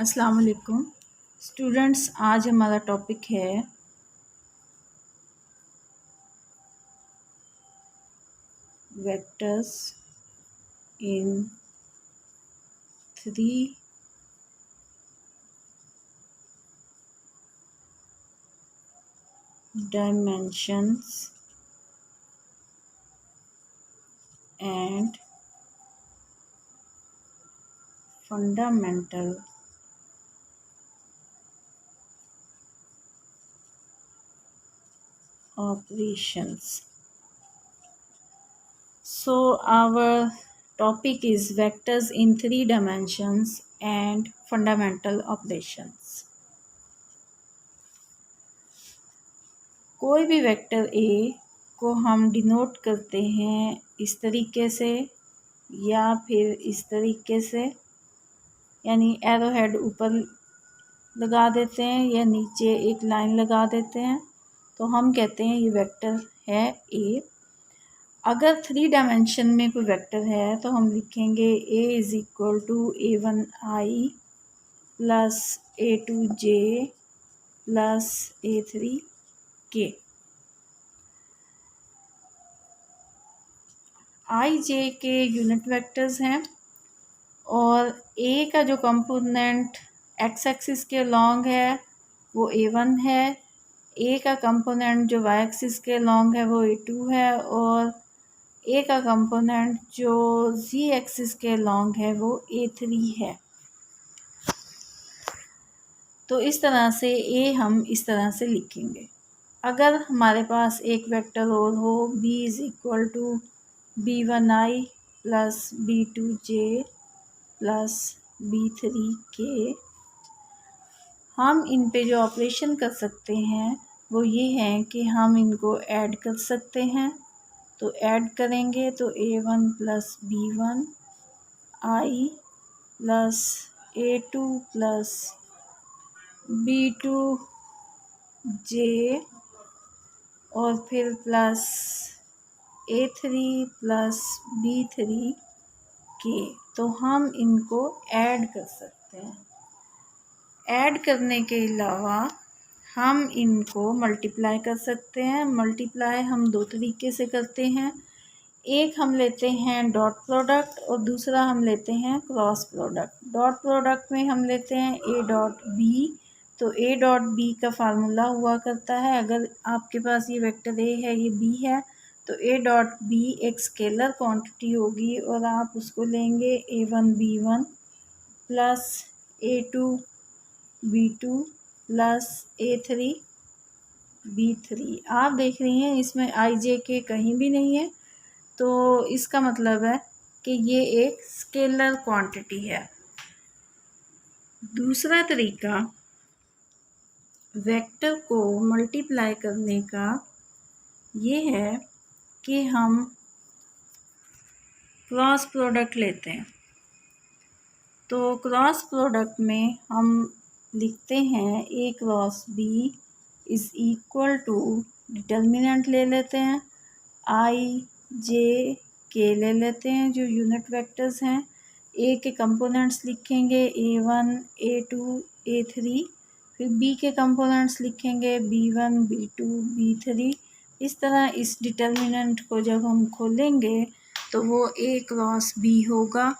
अस्सलाम वालेकुम स्टूडेंट्स। आज हमारा टॉपिक है vectors in 3 dimensions and fundamental operations. So our topic is vectors in 3 dimensions and fundamental operations. कोई भी वेक्टर ए को हम डिनोट करते हैं इस तरीके से या फिर इस तरीके से, यानी एरो हेड ऊपर लगा देते हैं या नीचे एक लाइन लगा देते हैं तो हम कहते हैं ये वेक्टर है ए। अगर 3 डायमेंशन में कोई वेक्टर है तो हम लिखेंगे A is equal to A1i plus A2j plus A3k। I j k unit vectors हैं और ए का जो कंपोनेंट एक्स एक्सिस के लॉन्ग है वो A1 है, ए का कंपोनेंट जो वाई एक्सिस के लॉन्ग है वो A2 है और ए का कंपोनेंट जो जी एक्सिस के लॉन्ग है वो A3 है। तो इस तरह से ए हम इस तरह से लिखेंगे। अगर हमारे पास एक वेक्टर और हो b is equal to B1i plus B2j plus B3k, हम इन पे जो ऑपरेशन कर सकते हैं वो ये हैं कि हम इनको ऐड कर सकते हैं। तो ऐड करेंगे तो A1 plus B1 i plus A2 plus B2 j और फिर plus A3 plus B3 k। तो हम इनको ऐड कर सकते हैं। ऐड करने के अलावा हम इनको मल्टीप्लाई कर सकते हैं। मल्टीप्लाई हम दो तरीके से करते हैं, एक हम लेते हैं डॉट प्रोडक्ट और दूसरा हम लेते हैं क्रॉस प्रोडक्ट। डॉट प्रोडक्ट में हम लेते हैं ए डॉट बी, तो ए डॉट बी का फार्मूला हुआ करता है, अगर आपके पास ये वेक्टर ए है ये बी है तो ए डॉट बी एक स्केलर क्वांटिटी होगी और आप उसको लेंगे A1 B1 plus A2 B2 plus A3 B3। आप देख रही हैं इसमें आई जे के कहीं भी नहीं है, तो इसका मतलब है कि ये एक स्केलर क्वांटिटी है। दूसरा तरीका वेक्टर को मल्टीप्लाई करने का ये है कि हम क्रॉस प्रोडक्ट लेते हैं। तो क्रॉस प्रोडक्ट में हम लिखते हैं A cross B is equal to, determinant ले लेते हैं आई जे के ले लेते हैं जो यूनिट वेक्टर्स हैं। ए के कंपोनेंट्स लिखेंगे A1 A2 A3, फिर बी के कंपोनेंट्स लिखेंगे B1 B2 B3। इस तरह इस डिटर्मिनेंट को जब हम खोलेंगे तो वो ए क्रॉस बी होगा।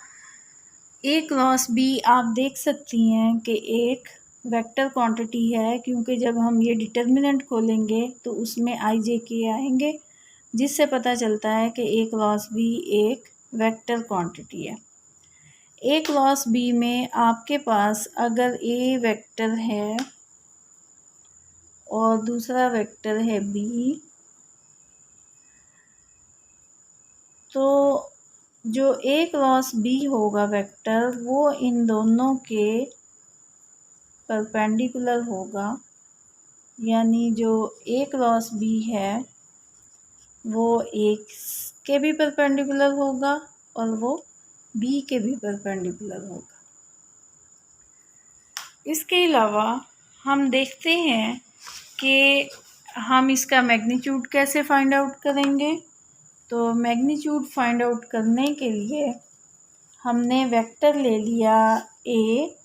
ए क्रॉस बी आप देख सकती हैं कि एक वेक्टर क्वांटिटी है, क्योंकि जब हम ये डिटर्मिनेंट खोलेंगे तो उसमें आई जे के आएंगे, जिससे पता चलता है कि ए क्रॉस बी एक वेक्टर क्वांटिटी है। ए क्रॉस बी में आपके पास अगर ए वेक्टर है और दूसरा वेक्टर है बी, तो जो ए क्रॉस बी होगा वेक्टर वो इन दोनों के परपेंडिकुलर होगा, यानी जो ए क्रॉस बी है वो एक के भी परपेंडिकुलर होगा और वो बी के भी परपेंडिकुलर होगा। इसके अलावा हम देखते हैं कि हम इसका मैग्नीट्यूड कैसे फाइंड आउट करेंगे। तो मैग्नीट्यूड फाइंड आउट करने के लिए हमने वेक्टर ले लिया ए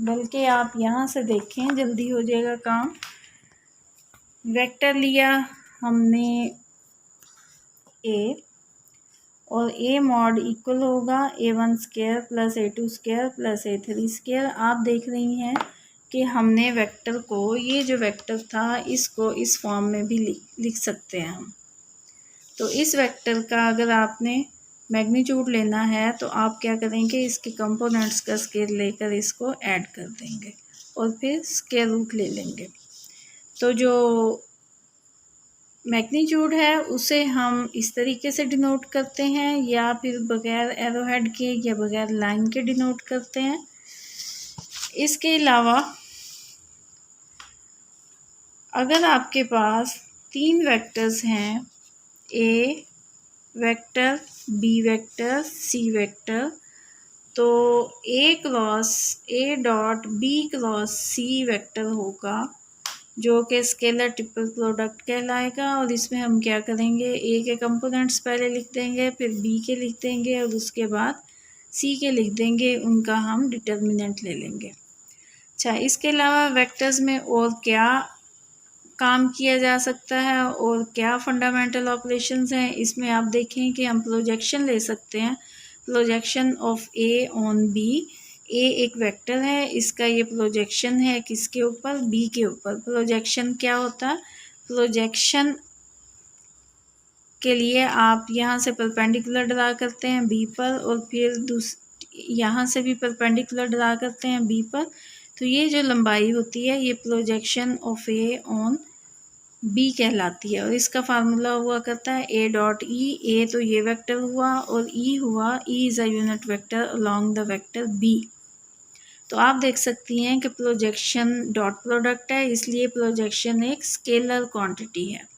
बल्कि आप यहाँ से देखें, जल्दी हो जाएगा काम। वेक्टर लिया हमने ए, और ए मॉड इक्वल होगा A1 square plus A2 square plus A3 square. आप देख रही हैं कि हमने वेक्टर को, ये जो वेक्टर था, इसको इस फॉर्म में भी लिख सकते हैं हम। तो इस वेक्टर का अगर आपने मैग्नीट्यूड लेना है तो आप क्या करेंगे, इसके कंपोनेंट्स का स्क्वायर लेकर इसको ऐड कर देंगे और फिर स्क्वायर रूट ले लेंगे। तो जो मैग्नीट्यूड है उसे हम इस तरीके से डिनोट करते हैं, या फिर बगैर एरोहेड के या बगैर लाइन के डिनोट करते हैं। इसके अलावा अगर आपके पास 3 वेक्टर्स हैं, A vector, B vector, C vector, तो A cross A dot B cross C vector होगा, जो कि स्केलर ट्रिपल प्रोडक्ट कहलाएगा। और इसमें हम क्या करेंगे, ए के कंपोनेंट्स पहले लिख देंगे, फिर बी के लिख देंगे और उसके बाद सी के लिख देंगे, उनका हम डिटर्मिनेंट ले लेंगे। अच्छा, इसके अलावा वेक्टर्स में और क्या काम किया जा सकता है और क्या फंडामेंटल ऑपरेशंस हैं, इसमें आप देखें कि हम प्रोजेक्शन ले सकते हैं, projection of A on B. A एक वेक्टर है, इसका ये प्रोजेक्शन है किसके ऊपर, बी के ऊपर। प्रोजेक्शन क्या होता है, प्रोजेक्शन के लिए आप यहाँ से परपेंडिकुलर ड्रा करते हैं बी पर, और फिर यहाँ से भी परपेंडिकुलर ड्रा करते हैं बी पर। तो ये जो लंबाई होती है, ये projection of A on B कहलाती है, और इसका फार्मूला हुआ करता है ए डॉट ई। ए तो ये वेक्टर हुआ, और ई हुआ, E is a unit vector along the vector B. तो आप देख सकती हैं कि प्रोजेक्शन डॉट प्रोडक्ट है, इसलिए प्रोजेक्शन एक स्केलर क्वांटिटी है।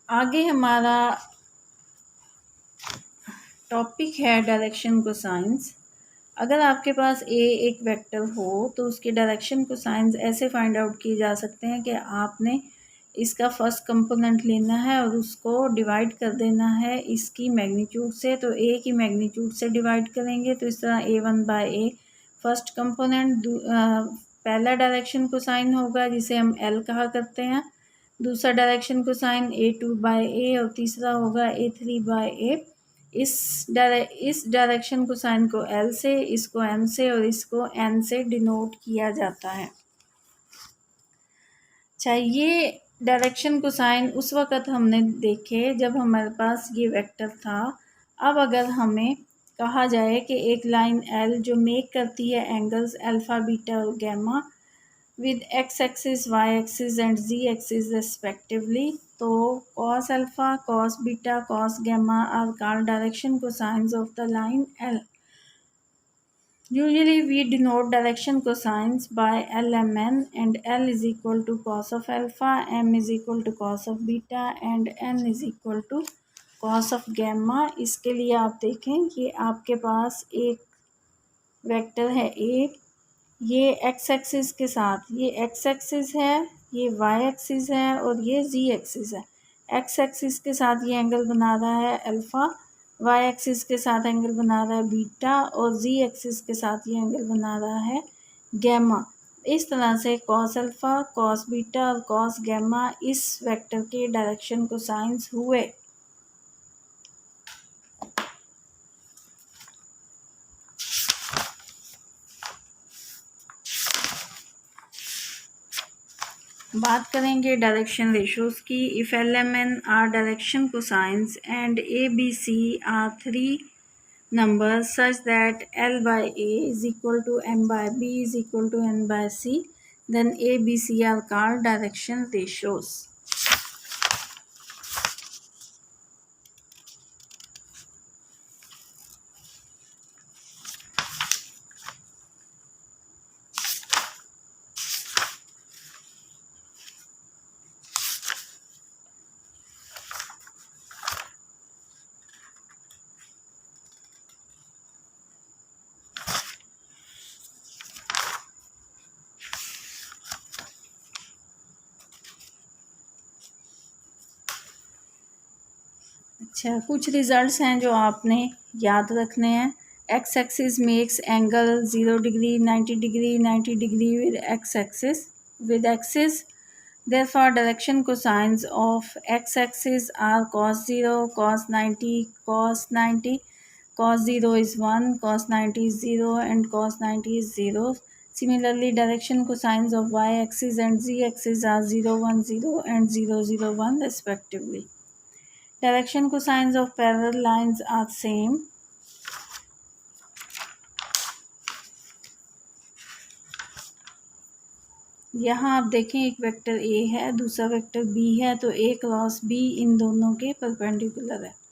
आगे हमारा टॉपिक है डायरेक्शन कोसाइंस। अगर आपके पास ए एक वेक्टर हो तो उसके डायरेक्शन कोसाइंस ऐसे फाइंड आउट किए जा सकते हैं कि आपने इसका फर्स्ट कंपोनेंट लेना है और उसको डिवाइड कर देना है इसकी मैग्नीट्यूड से। तो ए की मैग्नीट्यूड से डिवाइड करेंगे, तो इस तरह A1 बाय ए फर्स्ट कंपोनेंट पहला डायरेक्शन कोसाइन होगा, जिसे हम L कहा करते हैं। दूसरा डायरेक्शन कोसाइन A2 बाय ए, और तीसरा होगा A3 बाय ए। इस डायरेक्शन कोसाइन को L से, इसको M से और इसको N से डिनोट किया जाता है। अच्छा, ये डायरेक्शन कोसाइन उस वक़्त हमने देखे जब हमारे पास ये वेक्टर था। अब अगर हमें कहा जाए कि एक लाइन L जो मेक करती है एंगल्स अल्फ़ा, बीटा और gamma with x axis, y axis and z axis respectively, तो cos alpha, cos beta, cos gamma are called direction cosines of the line L. Usually we denote direction cosines by LMN, and L is equal to cos of alpha, M is equal to cos of beta and N is equal to cos of gamma। इसके लिए आप देखें कि आपके पास एक vector है A, ये x axis के साथ, ये एक्स एक्सिस है, ये वाई एक्सिस है और ये जी एक्सिस है। एक्स एक्सिस के साथ ये एंगल बना रहा है अल्फ़ा, वाई एक्सिस के साथ एंगल बना रहा है बीटा और जी एक्सिस के साथ ये एंगल बना रहा है गैमा। इस तरह से कॉस अल्फ़ा, कॉस बीटा और कॉस गैमा इस वेक्टर के डायरेक्शन कोसाइंस हुए। बात करेंगे डायरेक्शन रेशोज़ की। If LMN are direction cosines and ABC are 3 numbers such that L by A is equal to M by B is equal to N by C, then ABC are called direction ratios. अच्छा, कुछ results हैं जो आपने याद रखने हैं। X axis makes angle 0 degree 90 degree 90 degree with x axis therefore direction cosines of x axis are cos 0 cos 90 cos 90 cos 0 is 1 cos 90 is 0 and cos 90 is 0. Similarly, direction cosines of y axis and z axis are 0 1 0 and 0 0 1 respectively. Direction cosines of parallel lines are same. यहाँ आप देखें एक vector A है, दूसरा vector B है, तो A cross be in दोनों के परपेंडिकुलर है।